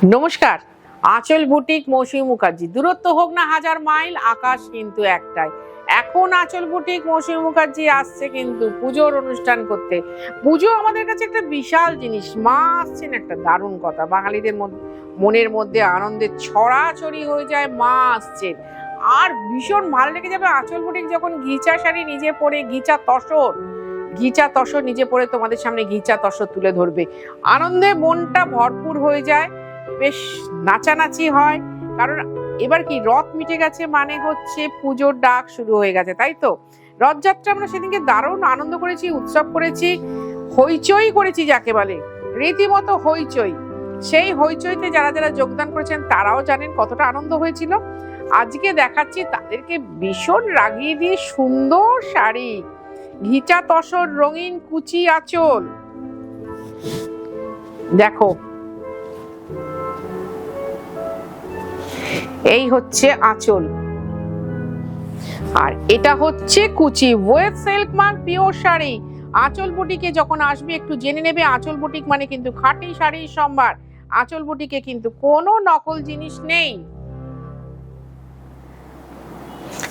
নমস্কার। আঁচল বুটিক, মৌসুমী মুখার্জি। দূরত্ব হোক না হাজার মাইল, আকাশ কিন্তু একটাই। এখন আঁচল বুটিক, মৌসুমী মুখার্জি আসছে কিন্তু পুজোর অনুষ্ঠান করতে। পুজো আমাদের কাছে একটা বিশাল জিনিস। মা আসছেন, একটা দারুণ কথা। বাঙালিদের মনের মধ্যে আনন্দের ছড়াছড়ি হয়ে যায়, মা আসছেন। আর ভীষণ ভালো লেগে যাবে আঁচল বুটিক যখন ঘিচা শাড়ি নিজে পরে, ঘিচা তসর নিজে পরে তোমাদের সামনে ঘিচা তসর তুলে ধরবে। আনন্দে মনটা ভরপুর হয়ে যায়, বেশ নাচানাচি হয়। কারণ এবার কি, রথ মিটে গেছে, মানে হচ্ছে পুজোর ডাক শুরু হয়ে গেছে, তাই তো? রথযাত্রা আমরা সেদিনকে দারুণ আনন্দ করেছি, উৎসব করেছি, হইচই করেছি যাকে বলে, রীতিমতো হইচই। সেই হইচইতে যারা যারা যোগদান করেছেন তারাও জানেন কতটা আনন্দ হয়েছিল। আজকে দেখাচ্ছি তাদেরকে ভীষণ রাগিয়ে দিয়ে সুন্দর শাড়ি, ঘিচা তসর, রঙিন কুচি আঁচল। দেখো, এই হচ্ছে আঁচল, আর এটা হচ্ছে কুচি। Web silk mark pure sari. আঁচল বুটিকে যখন আসবে একটু জেনে নেবে, আঁচল বুটিক মানে কিন্তু খাঁটি শাড়ির সম্ভার। আঁচল বুটিকে কিন্তু কোনো নকল জিনিস নেই।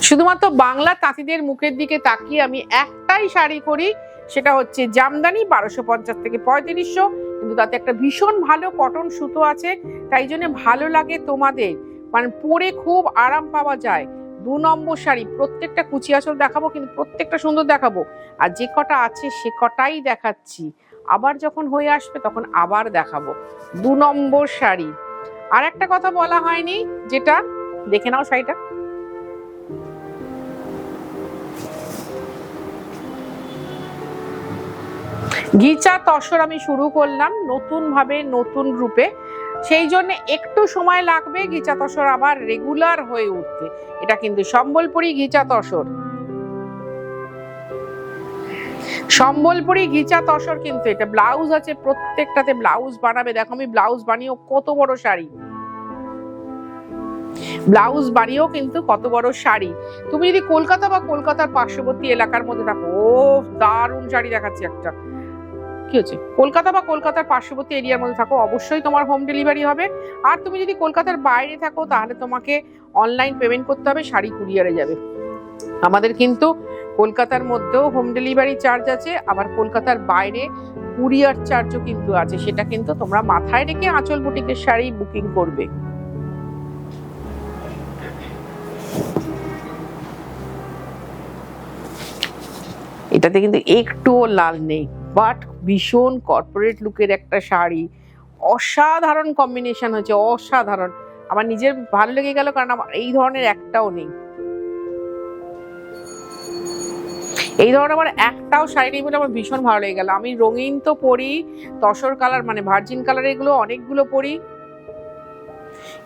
শুধুমাত্র বাংলা তাঁতিদের মুখের দিকে তাকিয়ে আমি একটাই শাড়ি করি, সেটা হচ্ছে জামদানি, 1250 থেকে 3500, কিন্তু তাতে একটা ভীষণ ভালো কটন সুতো আছে, তাই জন্য ভালো লাগে তোমাদের, মানে পরে খুব আরাম পাওয়া যায়। 2 নম্বর শাড়ি। প্রত্যেকটা কুচি আঁচল দেখাবো, কিন্তু প্রত্যেকটা সুন্দর দেখাবো, আর যে কটা আছে সে কটাই দেখাচ্ছি। আবার যখন হয়ে আসবে তখন আবার দেখাবো। 2 নম্বর শাড়ি। আর একটা কথা বলা হয়নি, যেটা দেখে নাও শাড়িটা। ঘিচা তসর আমি শুরু করলাম নতুন ভাবে, নতুন রূপে, সেই জন্য একটু সময় লাগবে ঘিচা তসর আবার রেগুলার হয়ে উঠতে। এটা কিন্তু সম্বলপুরি ঘিচা তসর, সম্বলপুরি ঘিচা তসর। কিন্তু এটা ব্লাউজ আছে, প্রত্যেকটাতে ব্লাউজ বানাবে। দেখো আমি ব্লাউজ বানিয়েও কত বড় শাড়ি, ব্লাউজ বানিয়েও কিন্তু কত বড় শাড়ি। তুমি যদি কলকাতা বা কলকাতার পার্শ্ববর্তী এলাকার মধ্যে থাকো, ও দারুণ শাড়ি দেখাচ্ছি একটা। কি হচ্ছে, কলকাতা বা কলকাতার পার্শ্ববর্তী এরিয়ার মধ্যে থাকো, অবশ্যই তোমার হোম ডেলিভারি হবে। আর তুমি যদি কলকাতার বাইরে থাকো তাহলে তোমাকে অনলাইন পেমেন্ট করতে হবে, শাড়ি কুরিয়ারে যাবে। আমাদের কিন্তু কলকাতার মধ্যেও হোম ডেলিভারি চার্জ আছে, আবার কলকাতার বাইরে কুরিয়ার চার্জও কিন্তু আছে। সেটা কিন্তু তোমরা মাথায় রেখে আঁচল বুটিকের শাড়ি বুকিং করবে। এটাতে কিন্তু একটুও লাল নেই, বাট ভীষণ কর্পোরেট লুকের একটা শাড়ি। অসাধারণ কম্বিনেশন হয়েছে, অসাধারণ। আমার নিজের ভালো লেগে গেল, কারণ আমার এই ধরনের একটাও নেই, এই ধরনের আমার একটাও শাড়ি নেই বলে আমার ভীষণ ভালো লেগে গেল। আমি রঙিন তো পরি, তসর কালার মানে ভার্জিন কালার, এগুলো অনেকগুলো পরি।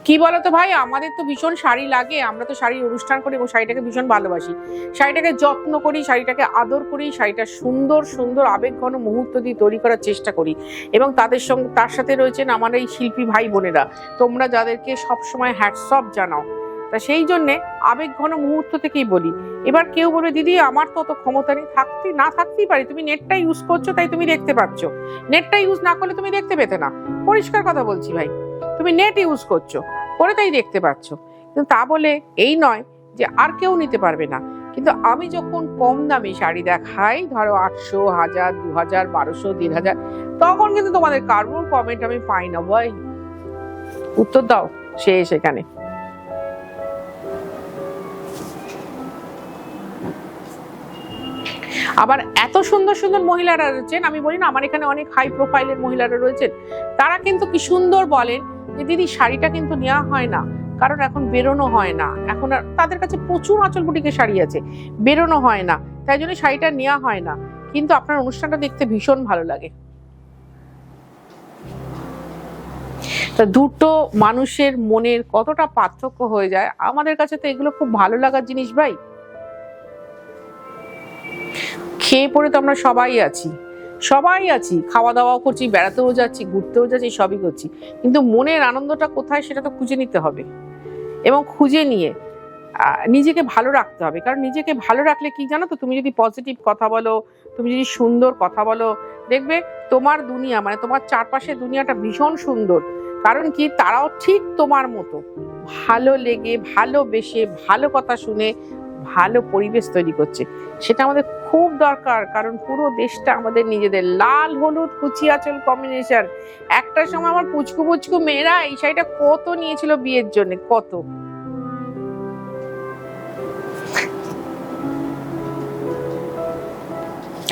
কি বলতো ভাই, আমাদের তো ভীষণ শাড়ি লাগে, আমরা তো শাড়ির অনুষ্ঠান করি এবং শাড়িটাকে ভীষণ ভালোবাসি, শাড়িটাকে যত্ন করি, শাড়িটাকে আদর করি, শাড়িটা সুন্দর সুন্দর আবেগঘন মুহূর্ত দিয়ে তৈরি করার চেষ্টা করি। এবং তার সাথে রয়েছেন আমার এই শিল্পী ভাই বোনেরা, তোমরা যাদেরকে সবসময় হ্যাটস অফ জানাও। তা সেই জন্যে আবেগঘন মুহূর্ত থেকেই বলি। এবার কেউ বলে দিদি আমার তো অত ক্ষমতা নেই, না থাকতেই পারি, তুমি নেটটা ইউজ করছো তাই তুমি দেখতে পাচ্ছ, নেটটা ইউজ না করলে তুমি দেখতে পেতে না। পরিষ্কার কথা বলছি ভাই, তুমি নেট ইউজ করছো করে তাই দেখতে পাচ্ছ, কিন্তু তা বলে এই নয় যে আর কেউ নিতে পারবে না। কিন্তু আমি যখন কম দামে শাড়ি দেখাই, ধরো 800, 1000, 2000, 1200, 1500, তখন কিন্তু তোমাদের কারোর কমেন্ট আমি পাই না। ভাই উত্তর দাও সেখানে। আবার এত সুন্দর সুন্দর মহিলারা রয়েছেন, আমি বলি না আমার এখানে অনেক হাই প্রোফাইলের মহিলারা রয়েছেন, তারা কিন্তু কি সুন্দর বলেন যে দিদি শাড়িটা কিন্তু নেওয়া হয় না, কারণ এখন বেরোনো হয় না, এখন তাদের কাছে প্রচুর আঁচল বুটিকের শাড়ি আছে, বেরোনো হয় না, তাই জন্য শাড়িটা নেওয়া হয় না, কিন্তু আপনার অনুষ্ঠানটা দেখতে ভীষণ ভালো লাগে। তা দুটো মানুষের মনের কতটা পার্থক্য হয়ে যায়, আমাদের কাছে তো এগুলো খুব ভালো লাগার জিনিস ভাই। খেয়ে পড়ে তো আমরা সবাই আছি, খাওয়া দাওয়াও করছি, বেড়াতেও যাচ্ছি, ঘুরতেও যাচ্ছি, সবই করছি, কিন্তু মনের আনন্দটা কোথায় সেটা তো খুঁজে নিতে হবে, এবং খুঁজে নিয়ে নিজেকে ভালো রাখতে হবে। কারণ নিজেকে ভালো রাখলে কি জানো তো, তুমি যদি পজিটিভ কথা বলো, তুমি যদি সুন্দর কথা বলো, দেখবে তোমার দুনিয়া মানে তোমার চারপাশের দুনিয়াটা ভীষণ সুন্দর। কারণ কি, তারাও ঠিক তোমার মতো ভালো লেগে, ভালোবেসে, ভালো কথা শুনে ভালো পরিবেশ তৈরি করছে। সেটা আমাদের খুব দরকার, কারণ পুরো দেশটা আমাদের নিজেদের। লাল হলুদ কুচি আঁচল কম্বিনেশন। একটা সময় আমার পুচকু পুচকু মেয়েরা এই শাড়িটা কত নিয়েছিল বিয়ের জন্য, কত।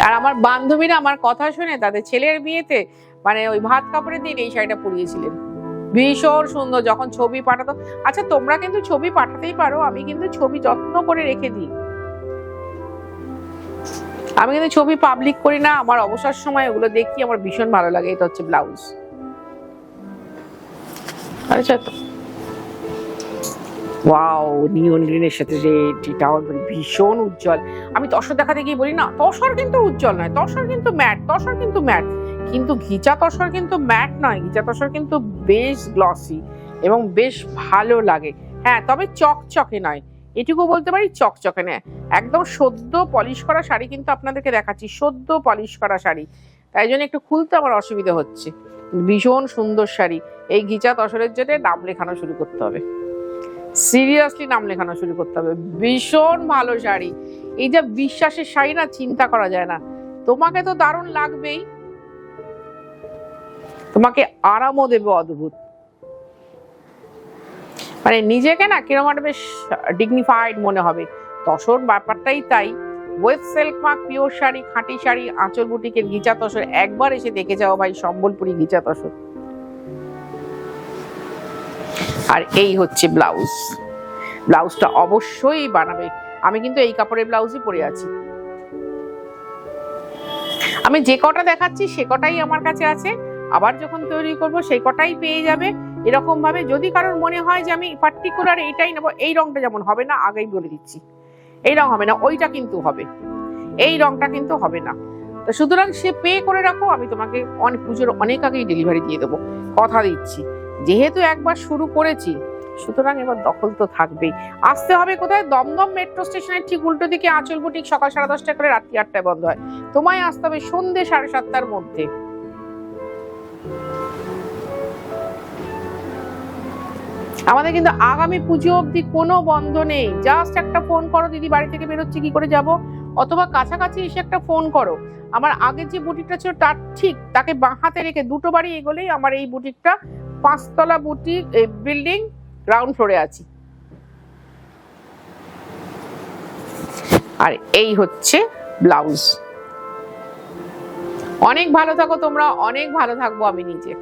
আর আমার বান্ধবীরা আমার কথা শুনে তাদের ছেলের বিয়েতে, মানে ওই ভাত কাপড়ের দিন এই শাড়িটা পরিয়েছিলেন। ভীষণ সুন্দর। যখন ছবি পাঠাতো, আচ্ছা তোমরা কিন্তু ছবি পাঠাতেই পারো, আমি কিন্তু ছবি যত্ন করে রেখে দিই। আমি কিন্তু ছবি পাবলিক করি না, আমার অবসর সময় ওগুলো দেখি, আমার ভীষণ ভালো লাগে। এটা হচ্ছে ব্লাউজ। আচ্ছা, ওয়াও, নিয়ন গ্রিনের সাথে রেড, এটাও ভীষণ উজ্জ্বল। আমি তসর দেখাতে গিয়ে বলি না, তসর কিন্তু উজ্জ্বল নয়, তসর কিন্তু ম্যাট, তসর কিন্তু ম্যাট। কিন্তু ঘিচা তসর কিন্তু ম্যাট নয়, ঘিচা তসর কিন্তু বেশ গ্লসি এবং বেশ ভালো লাগে। হ্যাঁ, তবে চকচকে নয়, এটুকু বলতে পারি, চকচকে নয়। একদম সদ্য পলিশ করা শাড়ি কিন্তু আপনাদেরকে দেখাচ্ছি, সদ্য পলিশ করা শাড়ি, তাই জন্য একটু খুলতে আমার অসুবিধা হচ্ছে। ভীষণ সুন্দর শাড়ি। এই ঘিচা তসরের জন্য নাম লেখানো শুরু করতে হবে, সিরিয়াসলি নাম লেখানো শুরু করতে হবে। ভীষণ ভালো শাড়ি। এই যে বিশ্বাসের শাড়ি না, চিন্তা করা যায় না। তোমাকে তো দারুণ লাগবেই, তোমাকে আরামও দেবে অদ্ভুত। মানে নিজেকে না কিরকম একটা বেশ ডিগনিফাইড মনে হবে। তসর ব্যাপারটাই তাই। Web silk mark pure sari, খাঁটি শাড়ি, আঁচল বুটিকের ঘিচা তসর। একবার এসে দেখে যাও ভাই সম্বলপুরি ঘিচা তসর। আর এই হচ্ছে ব্লাউজ। ব্লাউজটা অবশ্যই বানাবে। আমি কিন্তু এই কাপড়ের ব্লাউজই পরে আছি। আমি যে কটা দেখাচ্ছি সে কটাই আমার কাছে আছে, আবার যখন তৈরি করব সেই কটাই পেয়ে যাবে। এরকম ভাবে যদি কারোর মনে হয় যে আমি পার্টিকুলার এইটাই নেবো, এই রংটা যেমন হবে না, আগেই বলে দিচ্ছি, এই রং হবে না, ওইটা কিন্তু হবে, এই রংটা কিন্তু হবে না। তো সুতরাং সে পে করে রাখো, আমি তোমাকে পুজোর অনেক আগেই ডেলিভারি দিয়ে দেবো, কথা দিচ্ছি। যেহেতু একবার শুরু করেছি, সুতরাং এবার দখল তো থাকবেই। আসতে হবে কোথায়? দমদম মেট্রো স্টেশনের ঠিক উল্টো দিকে আঁচল বুটিক। সকাল 10:30 করে, রাত্রি 8টায় বন্ধ হয়। তোমায় আসতে হবে সন্ধ্যে 7:30টার মধ্যে। আমাদের কিন্তু আগামী পুজো অবধি কোনো বন্ধ নেই। জাস্ট একটা ফোন করো, দিদি বাড়ি থেকে বেরোচ্ছি, কি করে যাব, অথবা কাছাকাছি এসে একটা ফোন করো। আমার আগের যে বুটিকটা ছিল তার ঠিক তাকে বাঁ হাতে রেখে দুটো বাড়ি এগোলেই আমার এই বুটিকটা। 5তলা বুটিক, বিল্ডিং, গ্রাউন্ড ফ্লোরে আছি। আর এই হচ্ছে ব্লাউজ। অনেক ভালো থাকো তোমরা, অনেক ভালো থাকবো আমি নিজে।